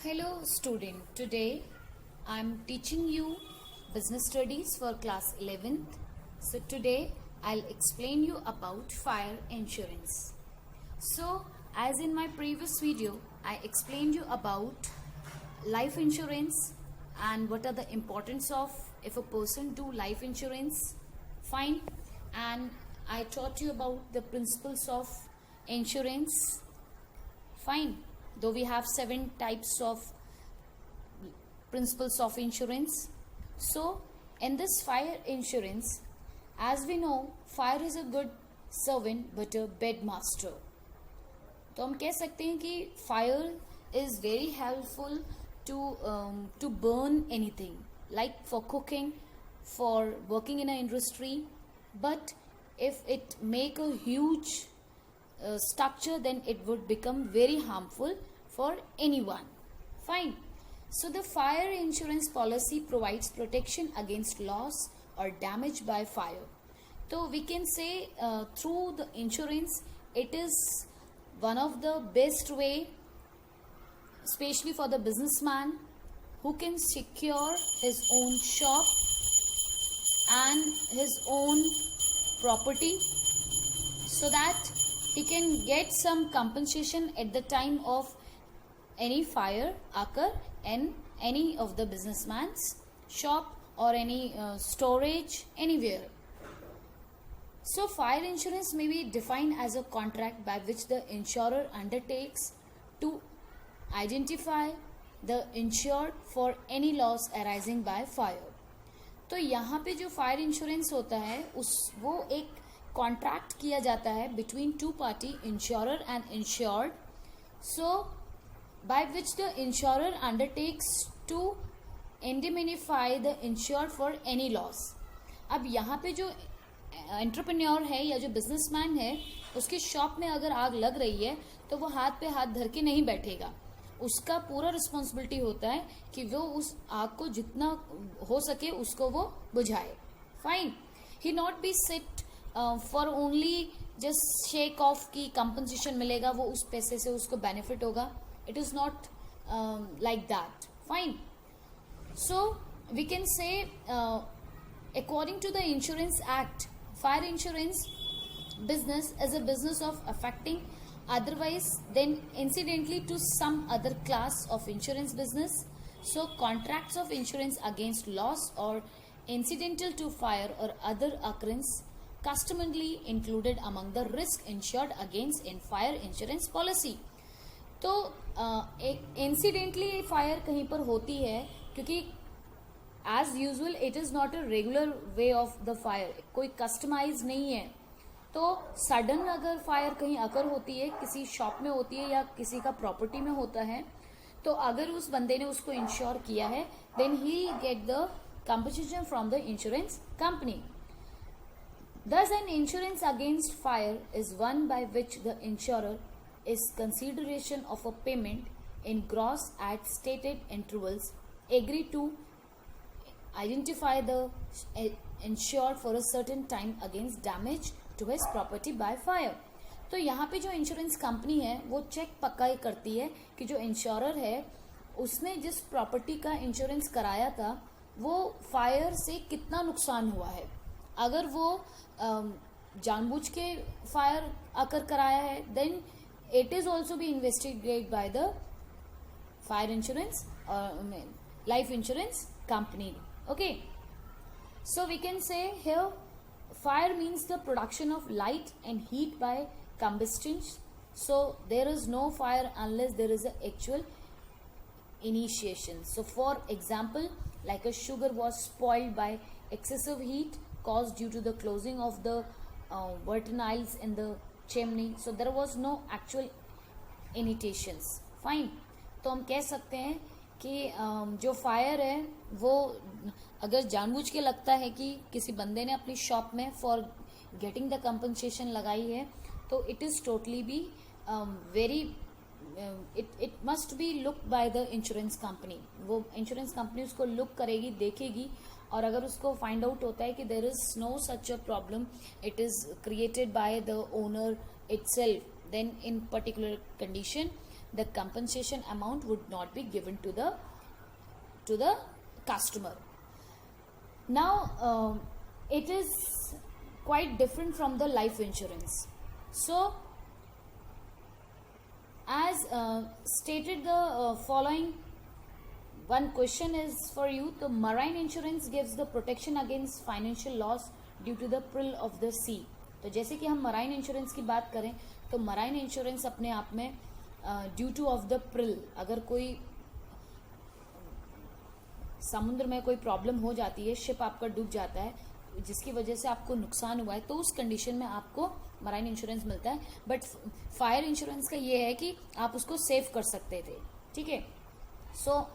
Hello student, today I am teaching you business studies for class 11th. So today I'll explain you about fire insurance. So as in my previous video I explained you about life insurance and what are the importance of if a person do life insurance, fine, and I taught you about the principles of insurance, fine, though we have 7 types of principles of insurance. So in this fire insurance, as we know, fire is a good servant but a bad master. तो हम कह सकते हैं कि fire is very helpful to burn anything like for cooking, for working in a industry, but if it make a huge structure, then it would become very harmful for anyone. Fine. So the fire insurance policy provides protection against loss or damage by fire. So we can say through the insurance, it is one of the best way, especially for the businessman who can secure his own shop and his own property so that he can get some compensation at the time of any fire occur in any of the businessman's shop or any storage anywhere. So fire insurance may be defined as a contract by which the insurer undertakes to identify the insured for any loss arising by fire. तो यहाँ पे जो fire insurance होता है वो एक contract किया जाता है between two party, insurer and insured, so by which the insurer undertakes to indemnify the insured for any loss. अब यहाँ पे जो एंटरप्रेन्योर है या जो बिजनेसमैन है, उसकी शॉप में अगर आग लग रही है तो वो हाथ पे हाथ धर के नहीं बैठेगा. उसका पूरा रिस्पॉन्सिबिलिटी होता है कि वो उस आग को जितना हो सके उसको वो बुझाए. Fine. He not be sit for only just sake of की कंपनसेशन मिलेगा, वो उस पैसे से उसको बेनिफिट होगा. It is not like that. Fine. So we can say according to the insurance act, fire insurance business is a business of affecting otherwise then incidentally to some other class of insurance business. So contracts of insurance against loss or incidental to fire or other occurrence customarily included among the risk insured against in fire insurance policy. तो एक incidentally fire कहीं पर होती है क्योंकि as usual it is not a regular way of the fire, कोई customize नहीं है. तो सडन अगर फायर कहीं अकर होती है, किसी शॉप में होती है या किसी का प्रॉपर्टी में होता है, तो अगर उस बंदे ने उसको इंश्योर किया है then he get the compensation from the insurance company. Thus an insurance against fire is one by which the insurer is consideration of a payment in gross at stated intervals agree to identify the insured for a certain time against damage to his property by fire. तो यहाँ पे जो insurance company है वो check पक्का ही करती है कि जो इंश्योरर है उसने जिस प्रॉपर्टी का इंश्योरेंस कराया था वो फायर से कितना नुकसान हुआ है. अगर वो जानबूझ के फायर आकर कराया है then it is also be investigate by the fire insurance life insurance company. Okay, so we can say here fire means the production of light and heat by combustion. So there is no fire unless there is an actual initiation. So for example, like a sugar was spoiled by excessive heat caused due to the closing of the verteniles in the chimney. So there was no actual initiations. Fine. तो हम कह सकते हैं कि जो fire है वो अगर जानबूझ के लगता है कि किसी बंदे ने अपनी शॉप में फॉर गेटिंग द कंपनसेशन लगाई है, तो it is totally be very it must be look by the insurance company. वो इंश्योरेंस कंपनी उसको लुक करेगी, देखेगी, और अगर उसको फाइंड आउट होता है कि there is no such a problem, it is created by the owner itself, then in particular condition the compensation amount would not be given to the customer. Now it is quite different from the life insurance. So as stated, the following one question is for you. The marine insurance gives the protection against financial loss due to the peril of the sea. तो जैसे कि हम marine insurance की बात करें तो marine insurance अपने आप में due two of the Pril, अगर कोई समुद्र में कोई प्रॉब्लम हो जाती है, शिप आपका डूब जाता है, जिसकी वजह से आपको नुकसान हुआ है, तो उस कंडीशन में आपको मराइन इंश्योरेंस मिलता है. बट फायर इंश्योरेंस का ये है कि आप उसको सेव कर सकते थे. ठीक है. सो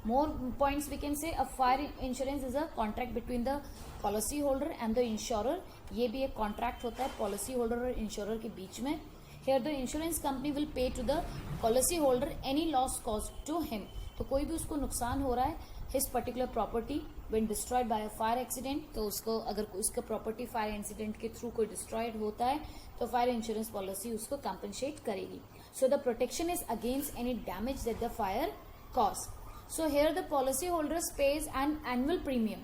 more points we can say, a fire insurance is a contract between the policy holder and the insurer. ये भी एक contract होता है policy holder और insurer के बीच में. Here the insurance company will pay to the policy holder any loss caused to him. तो कोई भी उसको नुकसान हो रहा है, his particular property when destroyed by a fire accident, तो उसको अगर उसका property fire incident के through कोई destroyed होता है तो fire insurance policy उसको compensate करेगी. So the protection is against any damage that the fire caused. So here the policy holders pays an annual premium.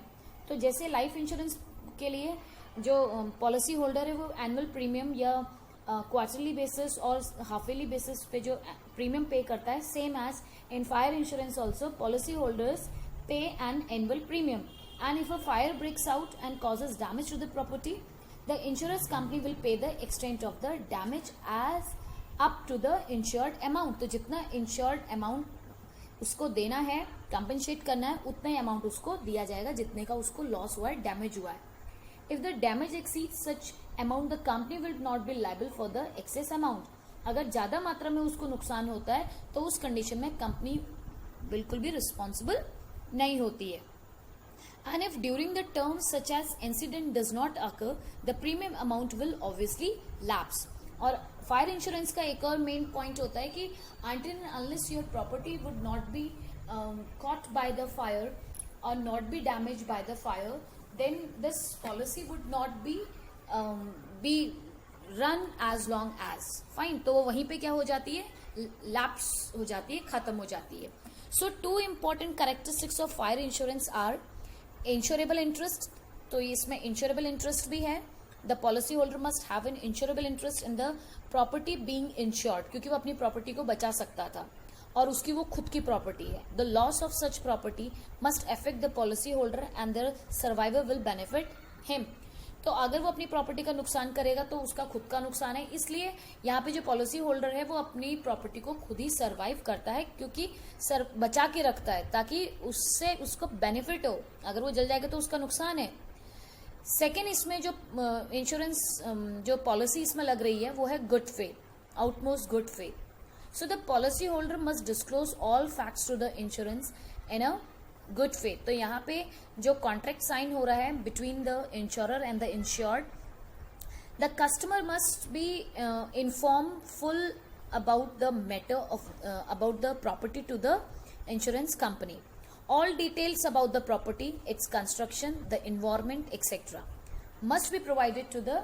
तो जैसे लाइफ इंश्योरेंस के लिए जो पॉलिसी होल्डर है वो एनुअल प्रीमियम या क्वार्टरली बेसिस और हाफ ईयरली बेसिस पे जो प्रीमियम पे करता है, same as in fire insurance also policy holders pay an annual premium. And if a fire breaks out and causes damage to the property, the insurance company will pay the extent of the damage as up to the insured amount. तो जितना insured amount उसको देना है, compensate करना है, उतना ही amount उसको दिया जाएगा जितने का उसको लॉस हुआ है, डैमेज हुआ है. If the damage exceed such amount the company will not be liable for the excess amount. अगर ज्यादा मात्रा में उसको नुकसान होता है तो उस कंडीशन में कंपनी बिल्कुल भी रिस्पॉन्सिबल नहीं होती है. And if during the term such as incident does not occur, the premium amount will obviously lapse. और फायर इंश्योरेंस का एक और मेन पॉइंट होता है कि until and unless your property would not be caught by the fire or not be damaged by the fire, then this policy would not be run as long as. Fine. तो वहीं पे क्या हो जाती है, लैप्स हो जाती है, खत्म हो जाती है. So two important characteristics of fire insurance are insurable interest. तो इसमें insurable interest भी है. The policy holder must have an insurable interest in the property being insured, क्योंकि वो अपनी प्रॉपर्टी को बचा सकता था और उसकी वो खुद की प्रॉपर्टी है. The loss of such property must affect the policy holder and their survivor will benefit him. तो अगर वो अपनी प्रॉपर्टी का नुकसान करेगा तो उसका खुद का नुकसान है. इसलिए यहाँ पे जो पॉलिसी होल्डर है वो अपनी प्रॉपर्टी को खुद ही सर्वाइव करता है, क्योंकि बचा के रखता है ताकि उससे उसको बेनिफिट हो. अगर वो जल जाएगा तो उसका नुकसान है. सेकेंड, इसमें जो इंश्योरेंस जो पॉलिसी इसमें लग रही है वो है good faith, utmost good faith. So the policy holder must disclose all facts to the insurance in a good faith. तो यहाँ पे जो कॉन्ट्रैक्ट साइन हो रहा है between the insurer and the insured, the customer must be inform full about the matter of about the property to the insurance company. All details about the property, its construction, the environment, etc. must be provided to the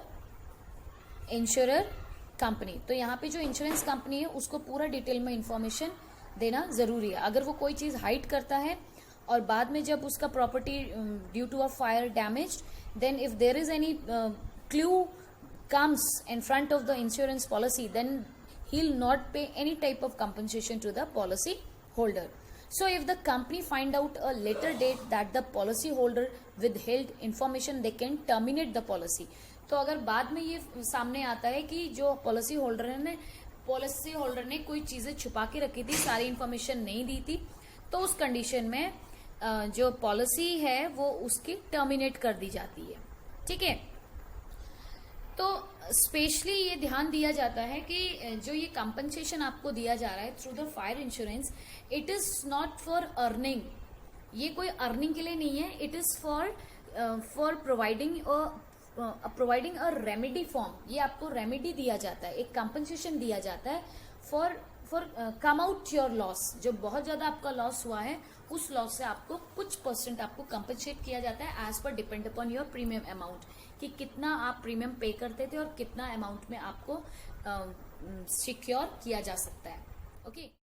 insurer company. तो यहाँ पे जो insurance company है उसको पूरा detail में information देना जरूरी है. अगर वो कोई चीज़ हाइड करता है और बाद में जब उसका property due to a fire damage, then if there is any clue comes in front of the insurance policy, then he'll not pay any type of compensation to the policy holder. So if the company find out a later date that the policy holder withheld information, they can terminate the policy. तो अगर बाद में ये सामने आता है कि जो पॉलिसी होल्डर ने कोई चीजें छुपा के रखी थी, सारी इंफॉर्मेशन नहीं दी थी, तो उस कंडीशन में जो पॉलिसी है वो उसकी टर्मिनेट कर दी जाती है. ठीक है. तो स्पेशली ये ध्यान दिया जाता है कि जो ये कंपनसेशन आपको दिया जा रहा है through the fire insurance, it is not for earning. ये कोई अर्निंग के लिए नहीं है. It is for providing a remedy form. ये आपको रेमेडी दिया जाता है, एक कंपनसेशन दिया जाता है for come out your loss. जो बहुत ज्यादा आपका लॉस हुआ है उस लॉस से आपको कुछ परसेंट आपको कंपनसेट किया जाता है एज पर depend upon your premium amount, कि कितना आप प्रीमियम पे करते थे और कितना अमाउंट में आपको सिक्योर किया जा सकता है. ओके.